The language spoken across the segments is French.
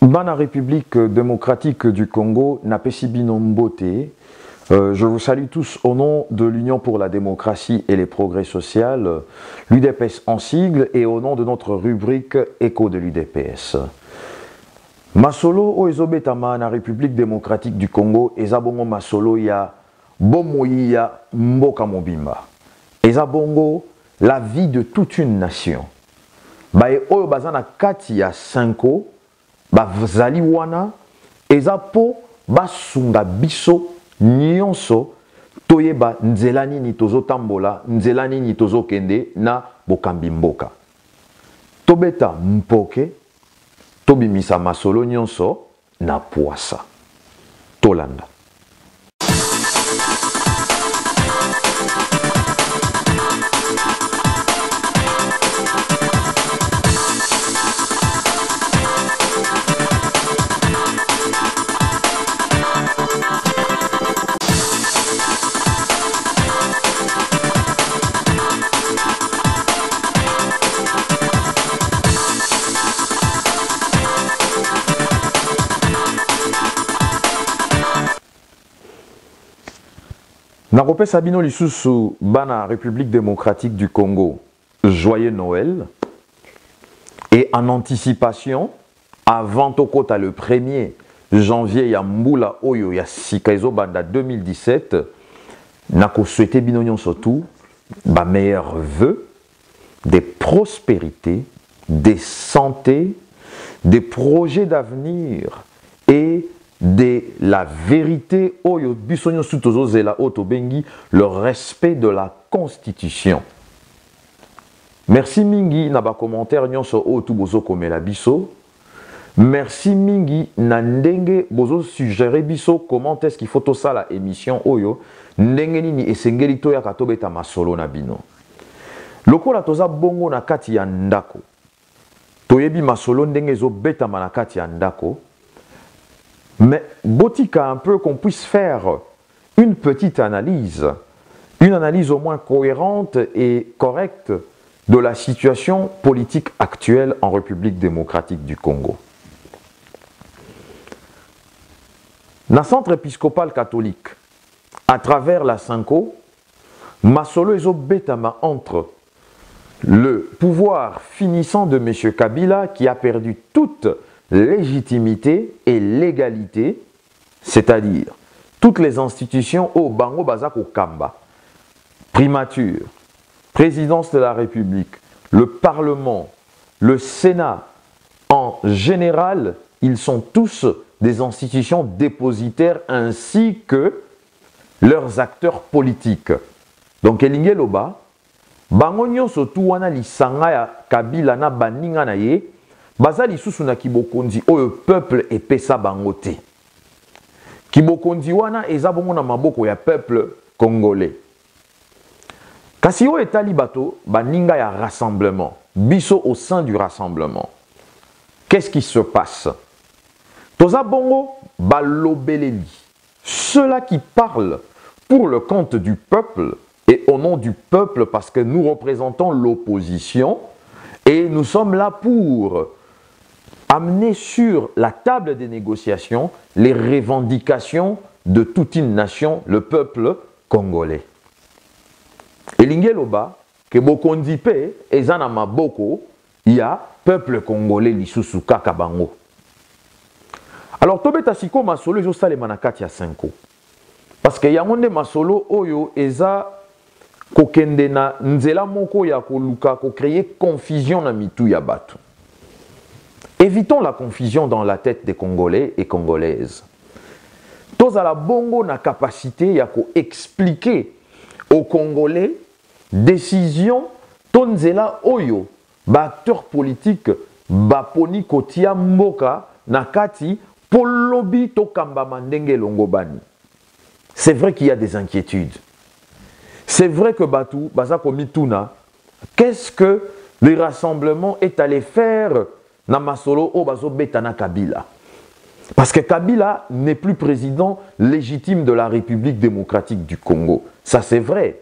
Dans la République démocratique du Congo, Napesi Binombote, je vous salue tous au nom de l'Union pour la démocratie et les progrès sociaux, l'UDPS en sigle, et au nom de notre rubrique Écho de l'UDPS. Masolo o ezobetama na République démocratique du Congo, ezabongo masolo ya bomoyi ya mboka mobimba. Ezabongo la vie de toute une nation. Bae oyo bazana kati ya sanko, bazali wana, ezapo basunga biso nyonso toyeba nzela nini tozotambola, nzela nini tozokende na bokambi mboka. Tobeta mpoke, tobimisa masolo nyonso na puasa. Tolanda. Narope Sabino Lisusu, Bana République démocratique du Congo, joyeux Noël. Et en anticipation, avant Tokota le 1er janvier, ya Mboula Oyo, ya Sikaizo Banda 2017, Nako souhaité Binonion surtout, ba meilleurs vœux, des prospérités, des santé, des projets d'avenir et de la vérité, le respect de la Constitution. Merci Mingi Naba commentaire nyonso otu bozo komela biso. Merci Mingi Nandenge bozo suggérer biso comment est-ce qu'il faut tout ça la émission oyo ndenge nini esengeli to ya katobeta masolo na bino. Lokola toza bongo na kati ya ndako. Toyebi masolo ndenge zo beta na kati ya ndako. Mais botika un peu qu'on puisse faire une petite analyse au moins cohérente et correcte de la situation politique actuelle en République démocratique du Congo. Dans le centre épiscopal catholique, à travers la Sanko, Masolo ezo betama entre le pouvoir finissant de M. Kabila qui a perdu toute légitimité et légalité, c'est-à-dire toutes les institutions au Bango Bazako Kamba, primature, présidence de la République, le Parlement, le Sénat, en général, ils sont tous des institutions dépositaires ainsi que leurs acteurs politiques. Donc, Elinge Loba, Bango Nyonso Tuwana Lisanga ya Kabila na Baninga na ye, Bazali susuna kibokonzi oyo peuple epesa bangote. Kibokonzi wana ezabongo na maboko ya peuple congolais. Kasi o etali bato baninga ya rassemblement, biso au sein du rassemblement. Qu'est-ce qui se passe? Toza bongo balobeleli. Ceux-là qui parlent pour le compte du peuple et au nom du peuple parce que nous représentons l'opposition et nous sommes là pour amener sur la table des négociations les revendications de toute une nation, le peuple congolais. Elinge loba, ke bokondi pe, ezana maboko, il y a peuple congolais lisusu kaka bango. Alors, tobeta siko masolo ezo salema na kati ya 5 ans. Parce que yangonde masolo oyo eza kokende na nzela moko ya koluka ko créer confusion na mitu ya batu. Évitons la confusion dans la tête des Congolais et Congolaises. Tozala bongo na capacité ya ko expliquer aux Congolais décision tonzela oyo ba acteurs politiques ba poni kotia mboka na kati polobi to kamba mandenge longobani. C'est vrai qu'il y a des inquiétudes. C'est vrai que Batu baza komituna, qu'est-ce que le rassemblement est allé faire na masolo o bazo betana Kabila? Parce que Kabila n'est plus président légitime de la République démocratique du Congo. Ça c'est vrai.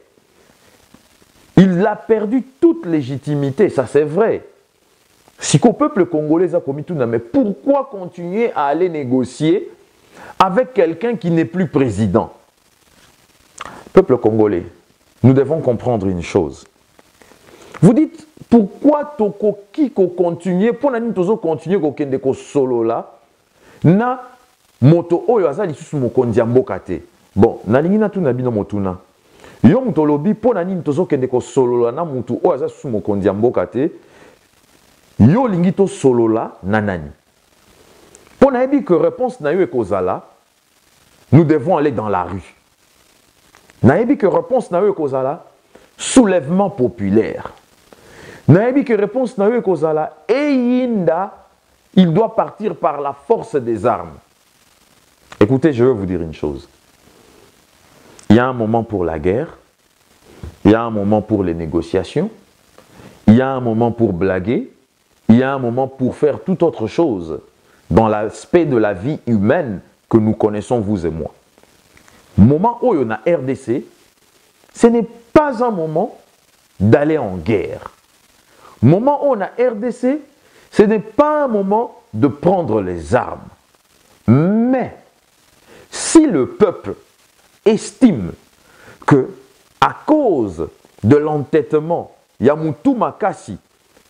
Il a perdu toute légitimité, ça c'est vrai. Si le peuple congolais a commis tout, mais pourquoi continuer à aller négocier avec quelqu'un qui n'est plus président? Peuple congolais, nous devons comprendre une chose. Vous dites, pourquoi toko kiko continuer, pour nani tozo continuer ko kende ko solo là, na moto oyo azali susu mokonzi mboka te. Bon, nalingi na tu na bino motuna. Yo muto lobi pour nani tozo kende ko solo là na mutu oyo azali susu mokonzi mboka te. Yo lingi to solo là na nani. Pour nayebi que réponse na yo ekozala, nous devons aller dans la rue. Nayebi que réponse na yo ekozala, soulèvement populaire. Nayebi que réponse na yo ekozala, eyinda, il doit partir par la force des armes. Écoutez, je veux vous dire une chose. Il y a un moment pour la guerre, il y a un moment pour les négociations, il y a un moment pour blaguer, il y a un moment pour faire toute autre chose dans l'aspect de la vie humaine que nous connaissons, vous et moi. Moment où on a RDC, ce n'est pas un moment d'aller en guerre. Moment où on a RDC, ce n'est pas un moment de prendre les armes. Mais si le peuple estime que à cause de l'entêtement, il y a Moutou Makassi,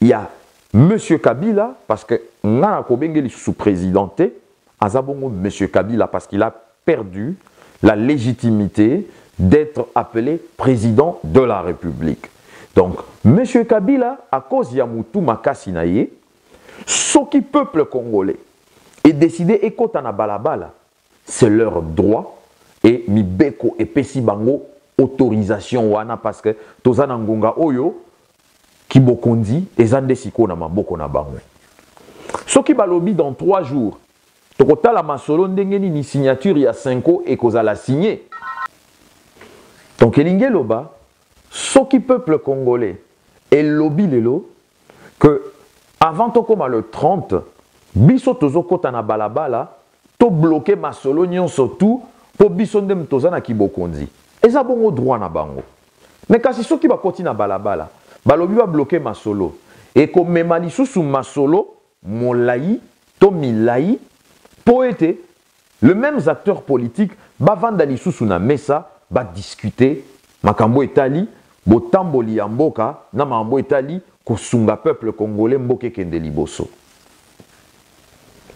il y a M. Kabila, parce que Nana Kobengeli sous-présidenté, Azabongo M. Kabila, parce qu'il a perdu la légitimité d'être appelé président de la République. Donc, M. Kabila, à cause de Yamoutou Makassi Naye, ce qui peuple congolais est décidé ekotana balabala, c'est leur droit, et Mibeko et Pessi Bango autorisation wana parce que tozana ngonga oyo ki bokondi ezande siko na maboko na bango. Soki balobi dans 3 jours, tokotala masolo ndengeni ni signature ya 5 ans et kozala signé. Donc elinge loba, soki peuple congolais et lobby lelo que avant tokoma le 30, biso tozokota na balabala, to bloquer masolo nyonso tout po biso ndem tozana ki bokondi. Eza bongo droit na bango. Mais kasi soki bakoti na balabala, balobi ba bloquer masolo et comme mema lisusu masolo molai to milai po ete le même acteur politique ba vanda lisusu na mesa ba discuter makambo etali botamboli ya mboka na makambo etali kosunga peuple congolais mboke kende liboso.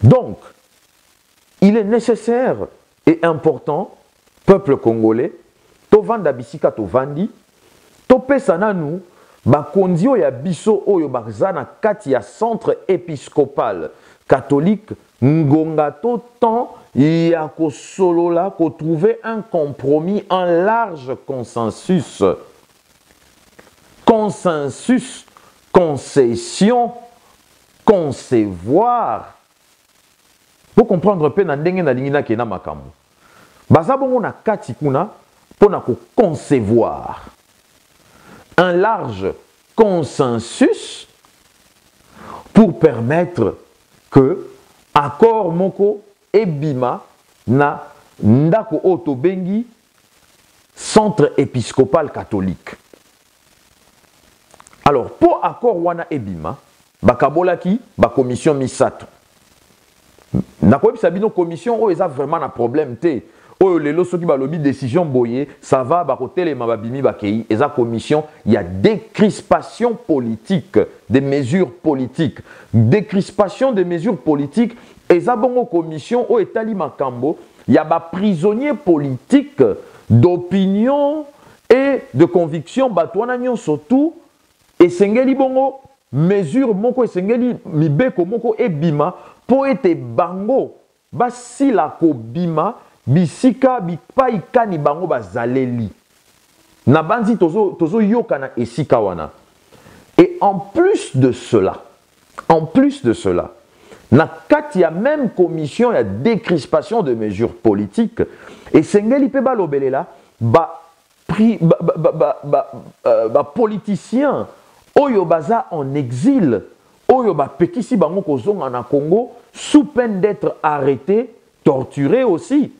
Donc il est nécessaire et important peuple congolais to vanda bisika to vandi to pesa nanu bakonzi oyo ya biso oyo baza na kati ya centre épiscopal catholique ngonga to temps ya kosolola ko trouver un compromis, un large consensus. Consensus, concession, concevoir. Pour comprendre pe na ndenge na lingina ke na makambo. Baza bongo na kati kuna pona ko concevoir. Un large consensus pour permettre que accord moko ebima na ndako otobengi centre épiscopal catholique. Alors pour accord wana ebima bakabolaki ba commission misato. Na ko ebisa bino commission o eza vraiment na problème te. Oyo lelo soki balobi décision boye, ça va bakotelema babimi bakei, eza commission, il y a décrispation politique, des mesures politiques. Décrispation des mesures politiques, eza bongo commission o etali makambo, il y a ba prisonniers politiques d'opinion et de conviction batwana nyon surtout et sengeli bongo mesure moko esengeli mibeko moko ebima po ete bango basila ko bima bisika bipai kani bango bazaleli na banzi tozo yoka na esika wana. Et en plus de cela na kati ya même commission ya décrispation de mesures politiques et sengeli pe balobelela politiciens oyo baza en exil oyo bapekisi bango kozonga na Congo sous peine d'être arrêtés, torturés aussi.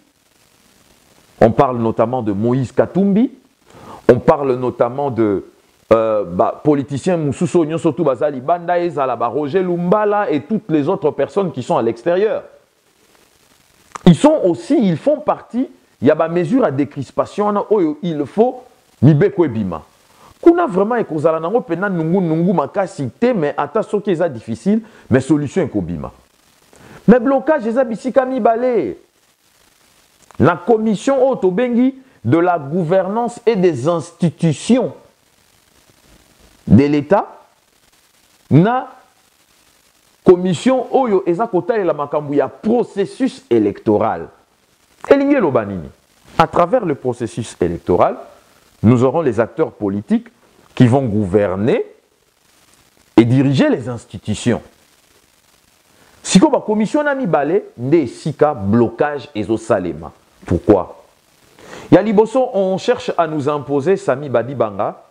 On parle notamment de Moïse Katumbi, on parle notamment de politiciens Moussousou Nyonsotou Bazali Banda Ezala, Roger Lumbala et toutes les autres personnes qui sont à l'extérieur. Ils font partie, il y a des mesures à décrispation, il faut Nibeko Ebima. Kuna vraiment ekozala nango pena nungu makasi te, mais attention qui est difficile, mais solution ekobima. Mais blocage eza bisika mibale. La commission Otobengi de la gouvernance et des institutions de l'État na commission Oyo eza kotalela makambu ya processus électoral. Elingi lobanini. À travers le processus électoral, nous aurons les acteurs politiques qui vont gouverner et diriger les institutions. Si la commission n'a mis balé, des sika blocage et salema. Pourquoi? Il y a Liboso, on cherche à nous imposer Sami Badi Banga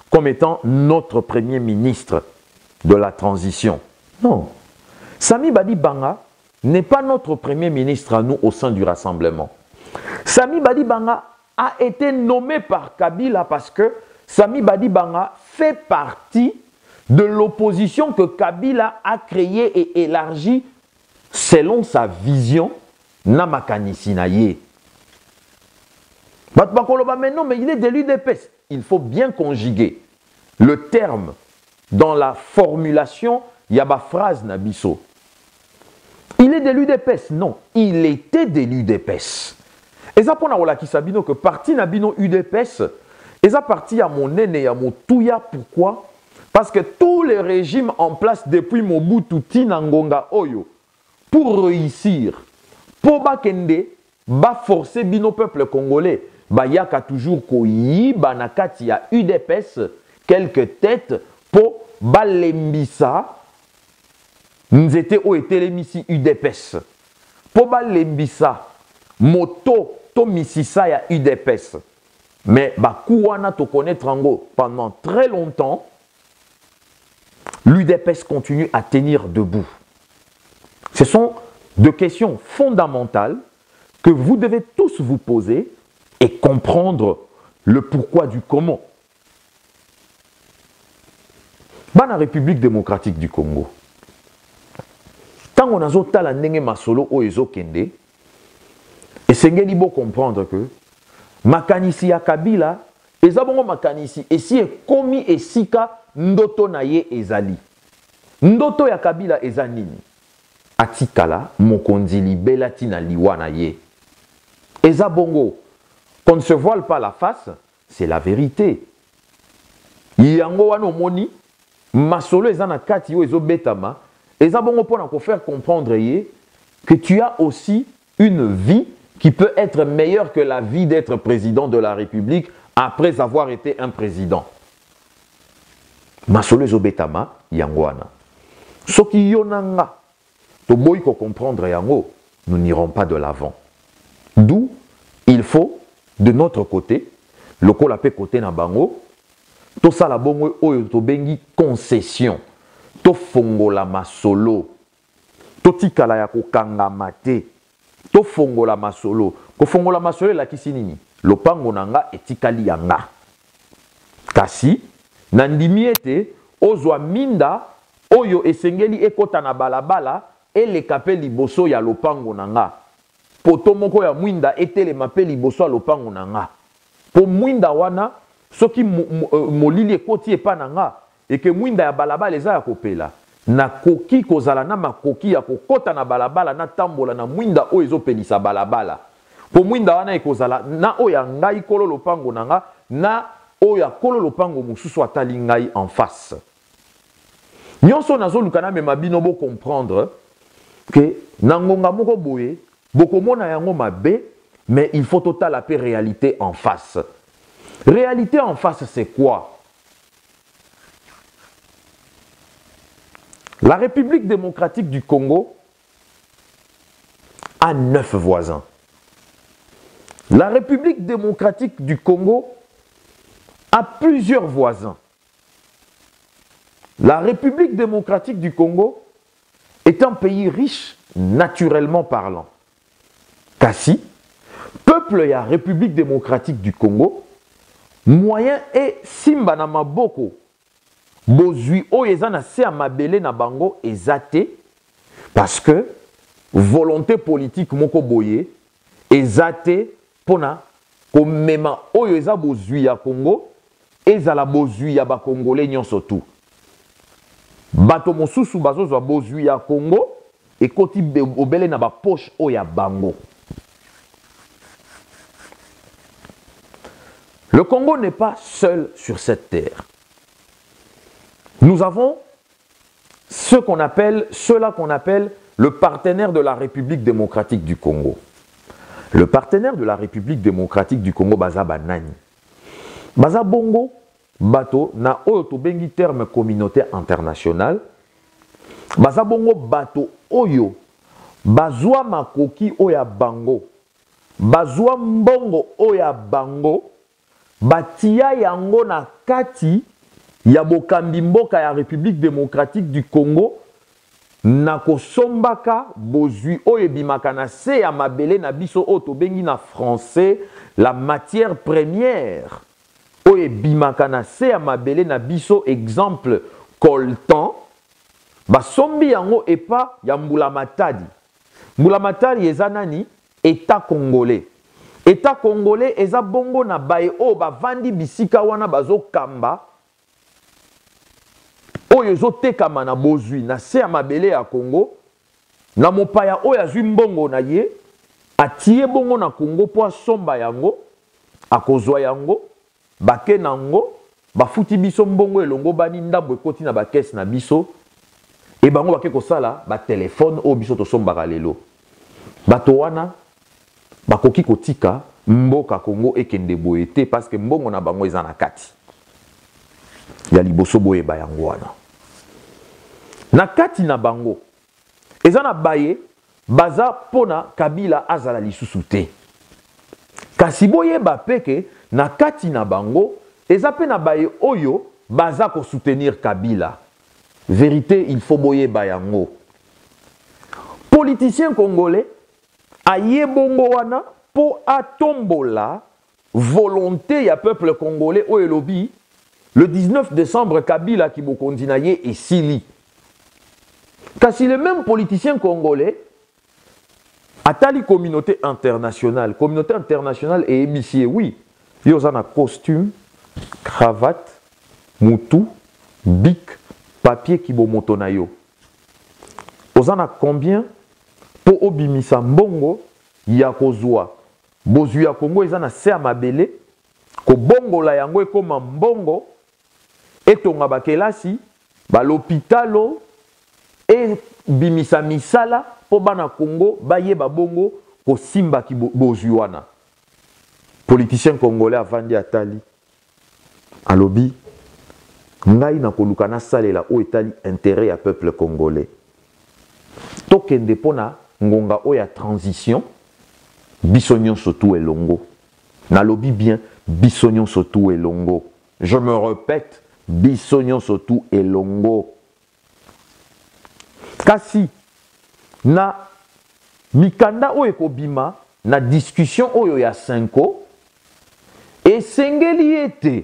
comme étant notre premier ministre de la transition. Non. Sami Badi Banga n'est pas notre premier ministre à nous au sein du rassemblement. Sami Badi Banga a été nommé par Kabila parce que Sami Badi Banga fait partie de l'opposition que Kabila a créée et élargie selon sa vision Namakanisi. Mais non, mais il est de l'UDPS. Il faut bien conjuguer le terme dans la formulation, il y a ma phrase Nabiso. Il est de l'UDPS. Non, il était de l'UDPS. Et ça pour la Kisabino que parti Nabino UDPS, et ça parti à mon aîné, à mon touya. Pourquoi? Parce que tous les régimes en place depuis Mobutu Tinangonga Oyo, pour réussir, pour bakende, ba forcer bino peuple congolais, ba yaka toujours koyi, banakati ya UDPS, quelques têtes pour balembisa, nous étions au télémisi UDPS. Pour balembisa, moto, to misisa ya UDPS. Mais ba kouana to connaître ango pendant très longtemps, l'UDPS continue à tenir debout. Ce sont deux questions fondamentales que vous devez tous vous poser et comprendre le pourquoi du comment. Dans la République démocratique du Congo, quand on a zotala ndenge masolo o ezokende, et sengeli bo comprendre que makanisi ya Kabila, ezabongo makanisi esi ekomi esika ndoto na ye ezali. Ndoto ya Kabila ezanini. Atikala mokonzi libela tina liwa na ye. Ezabongo, qu'on ne se voile pas la face, c'est la vérité. Yango wano moni, masolo ezana kati yo ezobetama, ezabongo pona ko faire comprendre ye que tu as aussi une vie qui peut être meilleure que la vie d'être président de la République après avoir été un président. Masolo ezobetama yango wana. Soki yonanga to boy ko comprendre yango, nous n'irons pas de l'avant. D'où il faut de notre côté, le kolapé côté na bango, to sala bongo oyo to bengi concession, to fongola masolo, to tikala ya kokanga mate, to fongola masolo, ko fongola masolo la kisinini, lopango nanga etikali yanga. Kasi nandimi ete ozwa minda oyo esengeli ekota na balabala ele kape liboso ya lopango nanga. Poto moko ya mwinda etele mape liboso ya lopango nanga. Po mwinda wana soki molili ekoti epa nanga eke mwinda ya balabala eza ya kopela. Na koki kozala na makoki ya kokota na balabala na tambola na mwinda oyo ezopelisa balabala. Po mwinda wana ekozala na oya ngai kolo lopango nanga na oya kolo lopango mususu atali ngai en face. Nyonso nazo lukana me mabino bo comprendre que nangonga moko boye bokomona yango mabe, mais il faut total la réalité en face. Réalité en face, c'est quoi? La République démocratique du Congo a 9 voisins. La République démocratique du Congo a plusieurs voisins. La République démocratique du Congo est un pays riche naturellement parlant. Kasi, peuple et la République démocratique du Congo, moyen et simba na maboko bozui oyo eza na se ya mabele na bango eza te parce que volonté politique moko boye eza te mpona komema oyo eza bozwi ya Congo ezala bozwi ya bakongole nyonso tu bato mosusu bazozwa bozwi ya Congo ekoti obele na bapoche oyo ya bango. Le Congo n'est pas seul sur cette terre. Nous avons ceux-là qu'on appelle le partenaire de la République démocratique du Congo. Le partenaire de la République démocratique du Congo, baza banani. Baza bongo, bato, na oyo to bengi terme communauté internationale. Baza bongo bato oyo, bazwa makoki oya bango. Bazwa mbongo oya bango. Batia yango na kati ya bokambi mboka ya République démocratique du Congo na kosombaka bozwi oyo ebimaka na se ya mabele na biso oyo tobengi na français la matière première oyo ebimaka na se ya mabele na biso exemple coltan basombi yango epa ya Mbula Matadi. Mbula Matadi eza nani? État congolais. État congolais eza bongo na baye oyo bavandi bisika wana bazokamba oyo ezotekama na bozwi na se ya mabele ya Congo na mopaya oyo azwi mbongo na ye atie bongo na Congo po asomba yango akozwa yango bake nango bafuti biso mbongo elongo bani ndambo ekoti na bakesi na biso e bango bake kosala batelefone oyo biso tosombaka lelo bato wana bakoki kotika mboka Congo ekende boye te parce que mbongo na bango eza na kati ya liboso boye ba yango wana na kati na bango eza na baye baza pona Kabila azala lisusu te kasi boye ba peke na kati na bango eza pe na baye oyo baza ko soutenir Kabila. Vérité, il faut boye ba yango politicien congolais aye bongo wana po atombola volonté ya peuple congolais oyo elobi le 19 décembre Kabila ki bokondi na ye esili. Kasi le même politicien congolais atali communauté internationale et émissier, oui, yo za na costume, cravate, mutu, bic, papier ki bo moto na yo. Ozana combien po obimisa mbongo ya kozwa bozwi ya Congo eza na se ya mabele ko bongola yango ekoma mbongo etonga bakelasi balopitalo e bimisa misala po bana Congo bayeba bongo ko simba ki bozwi wana. Politicien congolais avandi atali alobi ngai na koluka na salela o etali intérêt ya peuple congolais tokende pona ngonga oya transition biso nyonso tu elongo. Nalobi bien biso nyonso tu elongo. Je me répète, biso nyonso tu elongo. Kasi na mikanda oyo ekobima na discussion oyo ya 5 esengeli ete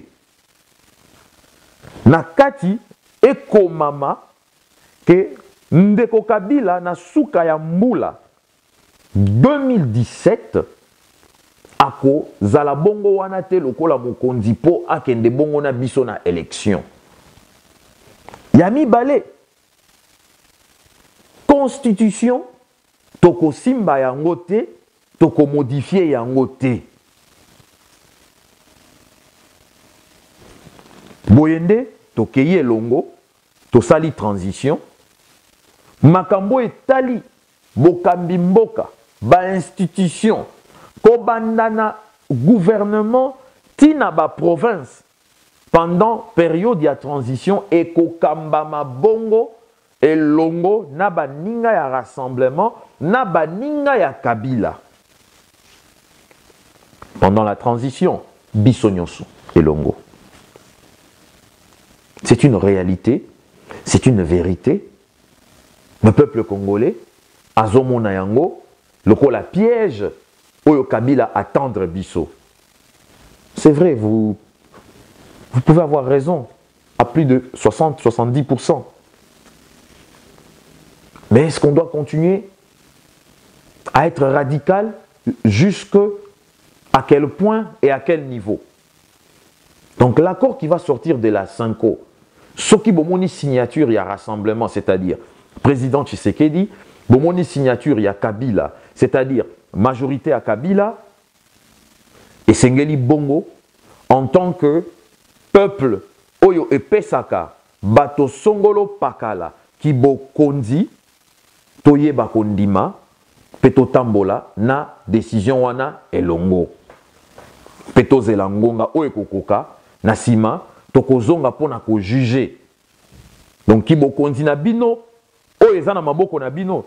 na kati ekomama ke ndeko Kabila na suka ya mbula 2017 ako zala bongo wana te lokola mokonzi po akende bongo na biso na élection ya mibale constitution toko simba yango te toko modifier yango te boyende tokei elongo tosali transition makambo etali bokambi mboka ba institution kobandana gouvernement tina ba province pendant période ya transition ekokambama bongo elongo na baninga ya rassemblement na baninga ya Kabila pendant la transition biso nyonso elongo. C'est une réalité, c'est une vérité. Le peuple congolais azomona yango lokola piège oyo Kabila attendre biso. C'est vrai, vous vous pouvez avoir raison à plus de 60-70%. Mais est-ce qu'on doit continuer à être radical jusqu'à quel point et à quel niveau? Donc l'accord qui va sortir de la Cinco, ce qui bomoni signature, il y a rassemblement, c'est-à-dire président Tshisekedi, bomoni signature, il y a Kabila, c'est-à-dire majorité à Kabila, et Sengeli Bongo, en tant que peuple, Oyo et Pesaka, Bato Songolo Pakala, Kibo Kondi, Toye Bakondima, Peto Tambola, na décision wana elongo. Peto Zelangonga, Oye Kokoka, Nasima, Tokozonga pona ko juger. Donc Kibo Kondi na bino, Oye Zana Maboko na bino.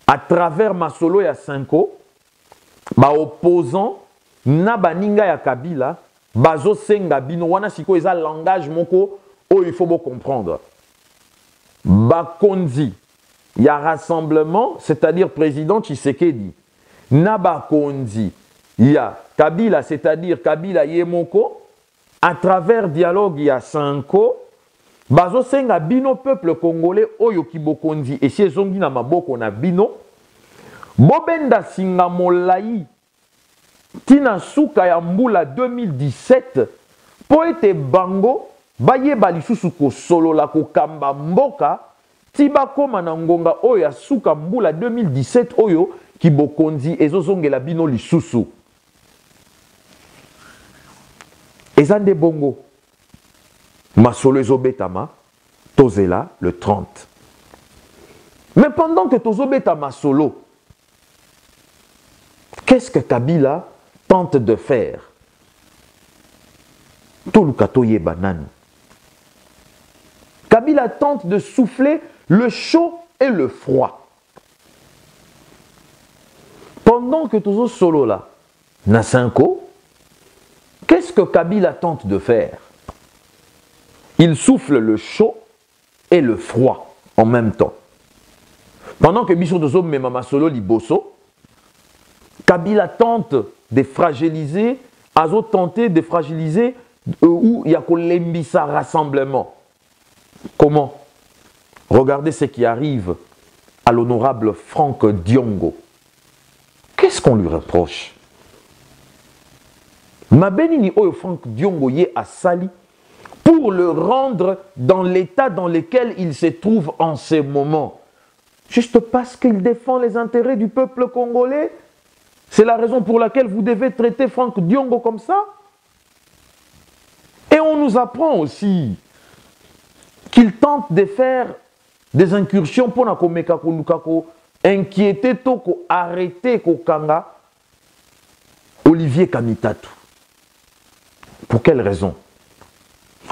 À travers Masolo ya Cinco, ba opposant na baninga ya Kabila, bazo senga bino wana siko eza langage moko o il faut bo comprendre. Ba kondi ya rassemblement, c'est-à-dire président Tshisekedi. Na ba kondi ya Kabila, c'est-à-dire Kabila Yemoko, à travers dialogue ya Cinco, bazo senga bino peuple congolais oyo kibokondi et si ezongi na maboko na bino, bobenda singa molai tina suka ya mbula 2017 po ete bango bayeba lisusu kosolola kokamba mboka ti bakoma na ngonga oyo ya suka mbula 2017 oyo kibokonzi ezozongela bino lisusu. Eza nde bongo masolo ezobetama tozela le 30. Mais pendant que tozobeta masolo, qu'est-ce que Kabila tente de faire? Tolukatoye banane. Kabila tente de souffler le chaud et le froid. Pendant que Tozo Solo là, na Cinco, qu'est-ce que Kabila tente de faire? Il souffle le chaud et le froid en même temps. Pendant que Bicho Tozo Memama Solo Liboso, Kabila tente de fragiliser, Azo tenter de fragiliser où il y a Kolembisa rassemblement. Comment? Regardez ce qui arrive à l'honorable Franck Diongo. Qu'est-ce qu'on lui reproche? Mabenini Oyo Franck Diongo yé a sali pour le rendre dans l'état dans lequel il se trouve en ce moment. Juste parce qu'il défend les intérêts du peuple congolais. C'est la raison pour laquelle vous devez traiter Franck Diongo comme ça. Et on nous apprend aussi qu'il tente de faire des incursions pour inquiéter, arrêter Kokanga Olivier Kamitatu. Pour quelle raison?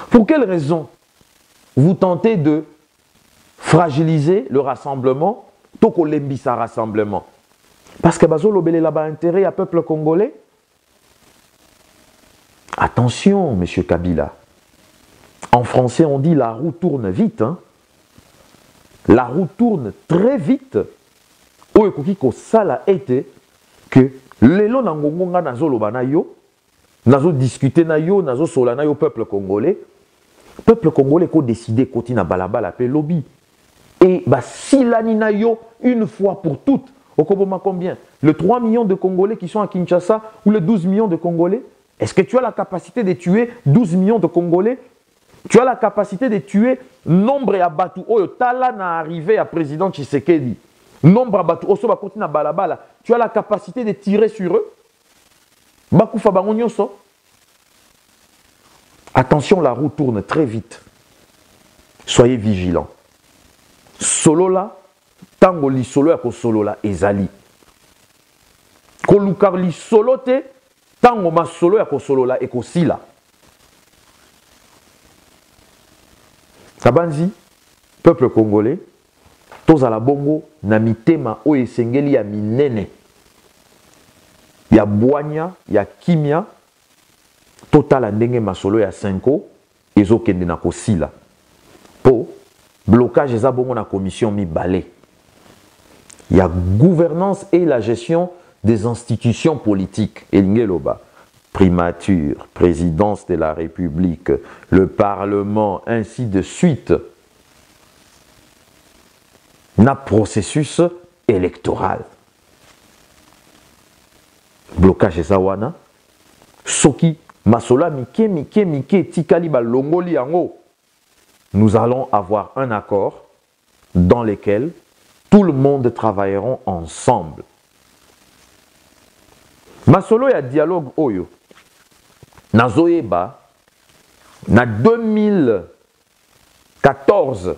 Pour quelle raison vous tentez de fragiliser le rassemblement, Toko Lembisa rassemblement? Parce que Bazolo Belé là-bas intérêt à peuple congolais. Attention, monsieur Kabila. En français, on dit la roue tourne vite. Hein? La roue tourne très vite. Oekokiko sala été que lelo nangongonga nazo lobana yo, nazo discuter na yo, nazo solana yo peuple congolais. Peuple congolais ko décider koti na balabala pe lobby. Et bah silani na yo une fois pour toutes. Au Koboma combien? Le 3 millions de Congolais qui sont à Kinshasa ou les 12 millions de Congolais? Est-ce que tu as la capacité de tuer 12 millions de Congolais? Tu as la capacité de tuer nombre à Batu Oyo Tala na arrivé à président Tshisekedi. Nombre à Batu Oso Bakoti na balabala. Tu as la capacité de tirer sur eux? Bakoufa bango nyonso. Attention, la roue tourne très vite. Soyez vigilants. Solo là, tango li solo ya ko solo la ezali. Kolukar li solo te, tango ma solo ya ko solo la ekosila. Kabanzi, peuple congolais, tozala bongo na mitema o esengeli ya minene. Ya bwanya, ya kimia, totala ndenge masolo ya Cinco ezokende na kosila. Po blocage eza bongo na commission mibale. Il y a gouvernance et la gestion des institutions politiques. Elingeloba, primature, présidence de la République, le Parlement, ainsi de suite, na processus électoral. Blocage esawana, soki masola mike tikali ba longoli yango, nous allons avoir un accord dans lequel tout le monde travailleront ensemble. Masolo ya dialogue oyo nazoyeba na 2014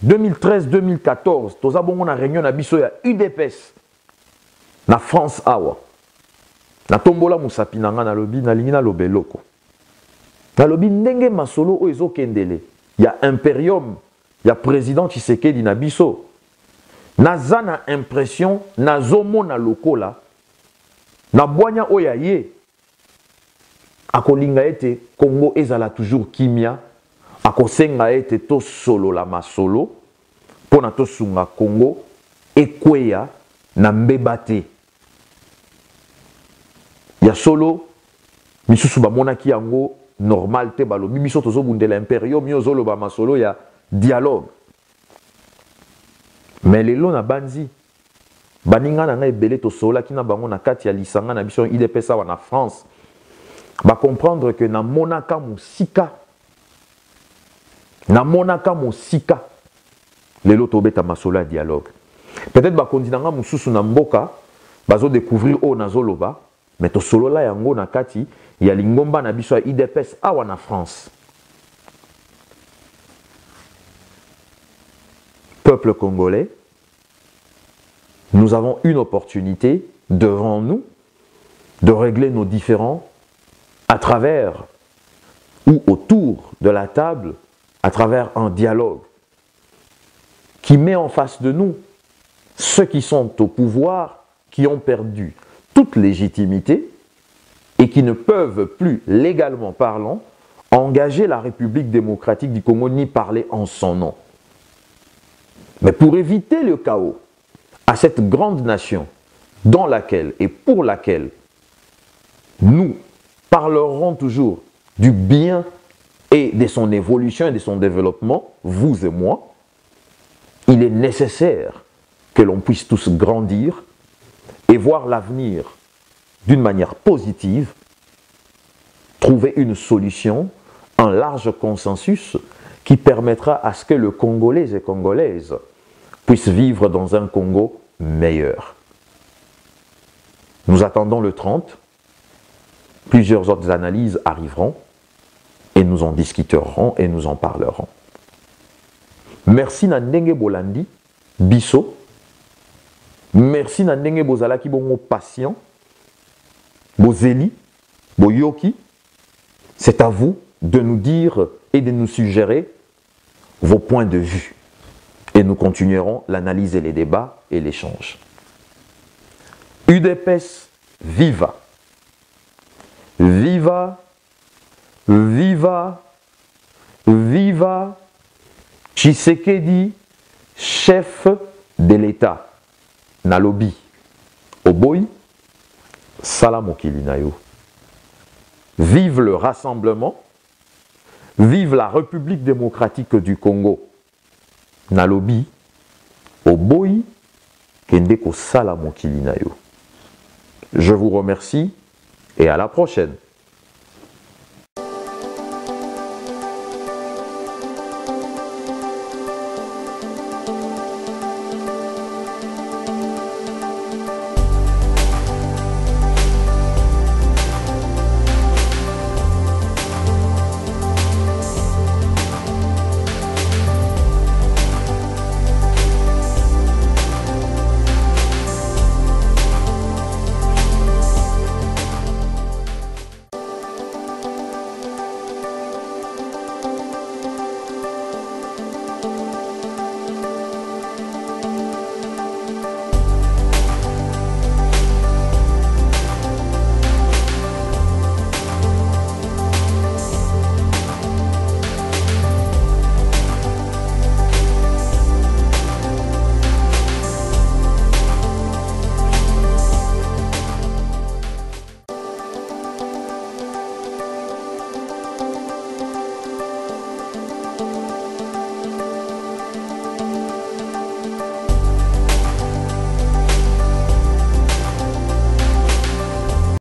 2013-2014 toza bongo na réunion na biso ya UDPS na France awa na tombola musapi na nga nalobi nalingi naloba eloko nalobi ndenge masolo oyo ezokendele ya imperium ya président Tshisekedi na biso naza na impression nazomona lokola na bwanya oyo ye akolinga ete Congo ezala toujours kimia akosenga ete to solo la masolo pona to sunga Congo ekweya na mbeba te ya solo misusu bamonaki yango normal te balobi biso tozobundela imperium yo zoloba masolo ya dialogue mais lelo na banzi baninga na nga ebele tosolaki na bango na kati ya lisanga na biso IDPS awa na France ba comprendre que na monaka mosika lelo tobeta masolo ya dialogue peut-être bakondi na nga mususu na mboka bazo découvrir o nazoloba mais tosolola yango na kati ya lingomba na biso ya IDPS awa na France. Peuple congolais, nous avons une opportunité devant nous de régler nos différends à travers ou autour de la table, à travers un dialogue qui met en face de nous ceux qui sont au pouvoir, qui ont perdu toute légitimité et qui ne peuvent plus, légalement parlant, engager la République démocratique du Congo ni parler en son nom. Mais pour éviter le chaos à cette grande nation dans laquelle et pour laquelle nous parlerons toujours du bien et de son évolution et de son développement, vous et moi, il est nécessaire que l'on puisse tous grandir et voir l'avenir d'une manière positive, trouver une solution, un large consensus qui permettra à ce que le Congolais et Congolaises puissent vivre dans un Congo meilleur. Nous attendons le 30. Plusieurs autres analyses arriveront et nous en discuterons et nous en parlerons. Merci na ndenge bolandi biso. Merci na ndenge bozalaki bongo patient. Bozeli, boyoki. C'est à vous de nous dire et de nous suggérer vos points de vue. Et nous continuerons l'analyse et les débats et l'échange. UDPS, viva! Viva! Viva! Viva! Tshisekedi, chef de l'État. Nalobi. Oboy, salam mokili na yo. Vive le rassemblement. Vive la République démocratique du Congo. Nalobi. Oboy, kende ko salam mokili na yo. Je vous remercie et à la prochaine.